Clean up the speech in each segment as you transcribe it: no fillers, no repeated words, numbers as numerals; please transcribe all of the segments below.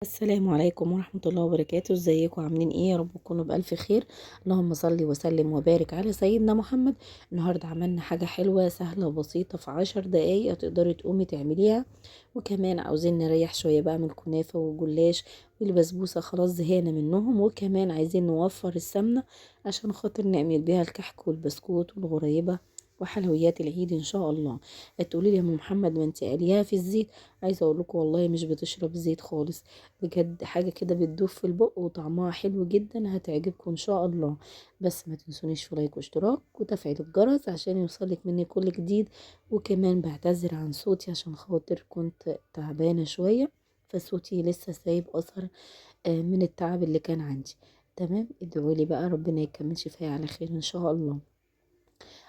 السلام عليكم ورحمة الله وبركاته. ازيكم عاملين ايه؟ يا رب تكونوا بألف خير. اللهم صل وسلم وبارك على سيدنا محمد. النهاردة عملنا حاجة حلوة سهلة وبسيطة، في 10 دقايق تقدري تقومي تعمليها. وكمان عاوزين نريح شوية بقى من الكنافة والجلاش والبسبوسة، خلاص زهقنا منهم. وكمان عايزين نوفر السمنة عشان خاطر نعمل بيها الكحك والبسكوت والغريبة وحلويات العيد ان شاء الله. هتقولي لي يا ام محمد ما انت قاليها في الزيت. عايزه اقول لكم والله مش بتشرب زيت خالص، بجد حاجة كده بتدوب في البق وطعمها حلو جدا، هتعجبكم ان شاء الله. بس ما تنسونيش في لايك واشتراك وتفعيل الجرس عشان يوصلك مني كل جديد. وكمان بعتذر عن صوتي عشان خاطر كنت تعبانة شوية، فصوتي لسه سايب اثر من التعب اللي كان عندي. تمام، ادعولي بقى ربنا يكمل شفايا على خير ان شاء الله.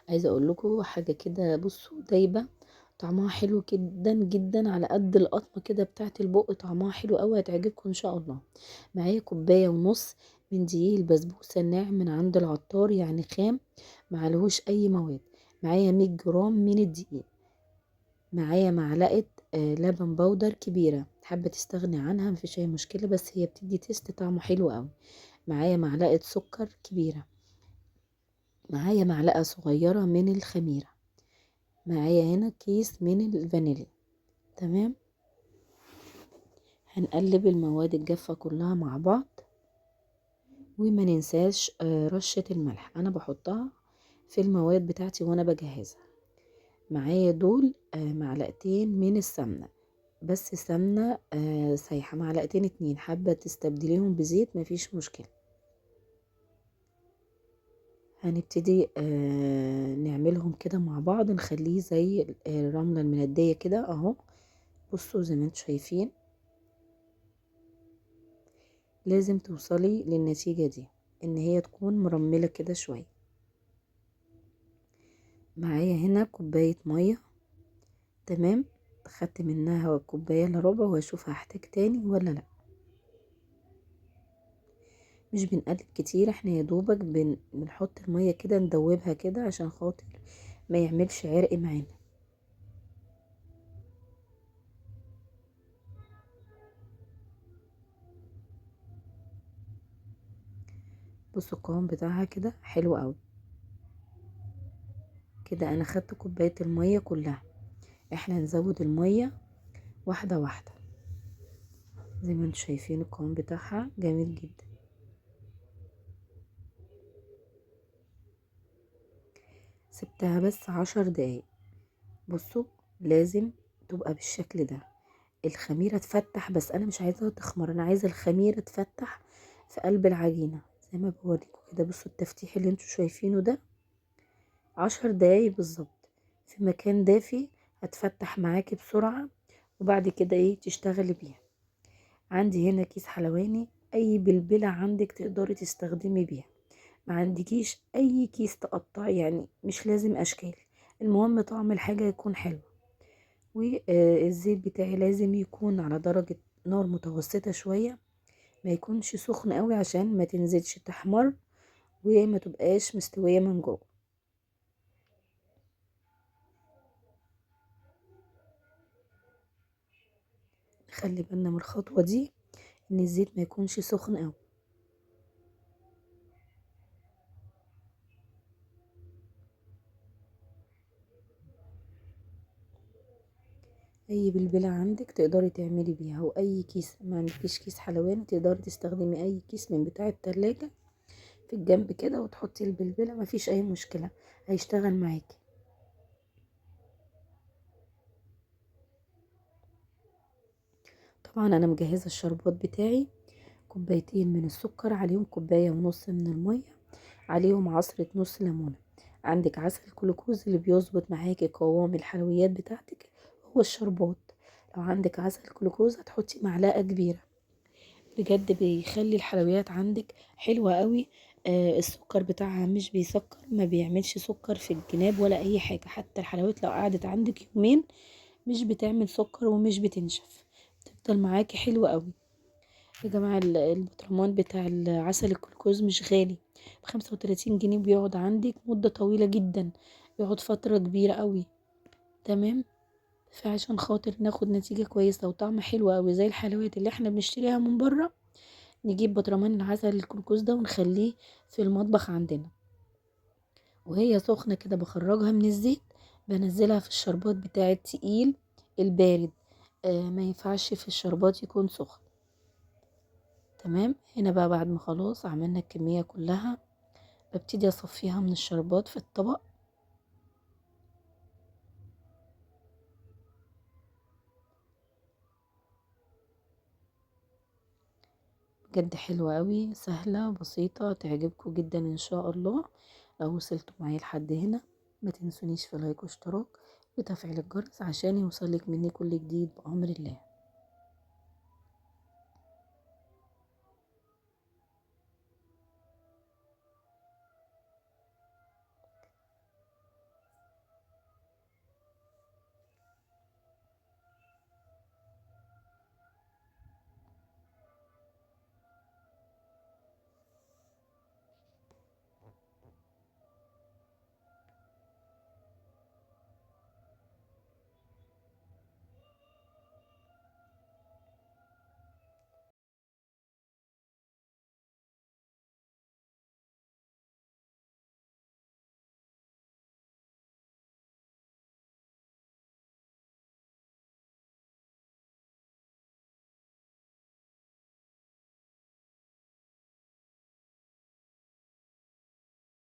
عايزه اقول لكم حاجه كده، بصوا دايبه، طعمها حلو جدا جدا، على قد القطمه كده بتاعت البق، طعمها حلو قوي، هتعجبكم ان شاء الله. معايا كوبايه ونص من دقيق البسبوسه الناعم من عند العطار، يعني خام معلهوش اي مواد. معايا 100 جرام من الدقيق. معايا معلقه لبن بودر كبيره، حابه تستغني عنها مفيش اي مشكله، بس هي بتدي تيست طعمه حلو قوي. معايا معلقه سكر كبيره. معايا معلقه صغيره من الخميره. معايا هنا كيس من الفانيليا. تمام، هنقلب المواد الجافة كلها مع بعض. وما ننساش رشة الملح، انا بحطها في المواد بتاعتي وانا بجهزها. معايا دول معلقتين من السمنة، بس سمنة سايحة، معلقتين اتنين، حابة تستبدليهم بزيت مفيش مشكلة. هنبتدي نعملهم كده مع بعض، نخليه زي الرملة المندية كده اهو. بصوا زي ما انتوا شايفين، لازم توصلي للنتيجة دي، ان هي تكون مرملة كده شوية. معايا هنا كوباية مية. تمام، خدت منها كوباية الا ربع، واشوف هحتاج تاني ولا لا. مش بنقلب كتير، احنا يا دوبك بنحط المية كده ندوبها كده عشان خاطر ما يعملش عرق معانا. بصوا القوام بتاعها كده حلو قوي. كده انا خدت كوباية المية كلها. احنا نزود المية واحدة واحدة. زي ما انتوا شايفين القوام بتاعها جميل جدا. سبتها بس 10 دقايق. بصوا لازم تبقى بالشكل ده. الخميرة تفتح، بس انا مش عايزاها تخمر، انا عايزة الخميرة تفتح في قلب العجينة زي ما بوريكم كده. بصوا التفتيح اللي انتوا شايفينه ده، 10 دقايق بالظبط في مكان دافي، هتفتح معاكي بسرعة. وبعد كده ايه تشتغلي بيها. عندي هنا كيس حلواني، اي بلبلة عندك تقدري تستخدمي بيها. ما عندكيش اي كيس تقطع، يعني مش لازم اشكال، المهم طعم الحاجة يكون حلو. والزيت بتاعي لازم يكون على درجة نار متوسطة شوية، ما يكونش سخن قوي عشان ما تنزلش تحمر وما تبقاش مستوية من جوه. خلي بالنا من الخطوة دي، ان الزيت ما يكونش سخن قوي. اي بلبلة عندك تقدري تعملي بيها، واي كيس ما عندكيش كيس حلواني تقدري تستخدمي اي كيس من بتاع التلاجة في الجنب كده، وتحطي البلبلة مفيش اي مشكلة، هيشتغل معاكي. طبعا انا مجهزة الشربات بتاعي، كوبايتين من السكر، عليهم كوباية ونص من المية، عليهم عصرة نص ليمونة. عندك عسل الجلوكوز اللي بيظبط معاكي قوام الحلويات بتاعتك، هو الشربات. لو عندك عسل جلوكوز هتحطي معلقة كبيرة، بجد بيخلي الحلويات عندك حلوة قوي. السكر بتاعها مش بيسكر، ما بيعملش سكر في الجناب ولا اي حاجة، حتى الحلويات لو قعدت عندك يومين مش بتعمل سكر ومش بتنشف، تفضل معاكي حلوة قوي. يا جماعة البطرمان بتاع العسل الجلوكوز مش غالي، ب35 جنيه، بيقعد عندك مدة طويلة جدا، بيقعد فترة كبيرة قوي. تمام، فعشان خاطر ناخد نتيجة كويسة وطعم حلو أوي زي الحلويات اللي احنا بنشتريها من برا، نجيب برطمان العسل الجلوكوز ده ونخليه في المطبخ عندنا، وهي سخنة كده بخرجها من الزيت، بنزلها في الشربات بتاع التقيل البارد. ما ينفعش في الشربات يكون سخن. تمام. هنا بقى بعد ما خلاص عملنا الكمية كلها، ببتدي اصفيها من الشربات في الطبق. بجد حلوة قوي، سهلة بسيطة، تعجبكم جدا ان شاء الله. لو وصلتوا معايا لحد هنا ما تنسونيش في لايك واشتراك وتفعيل الجرس عشان يوصلك مني كل جديد بأمر الله.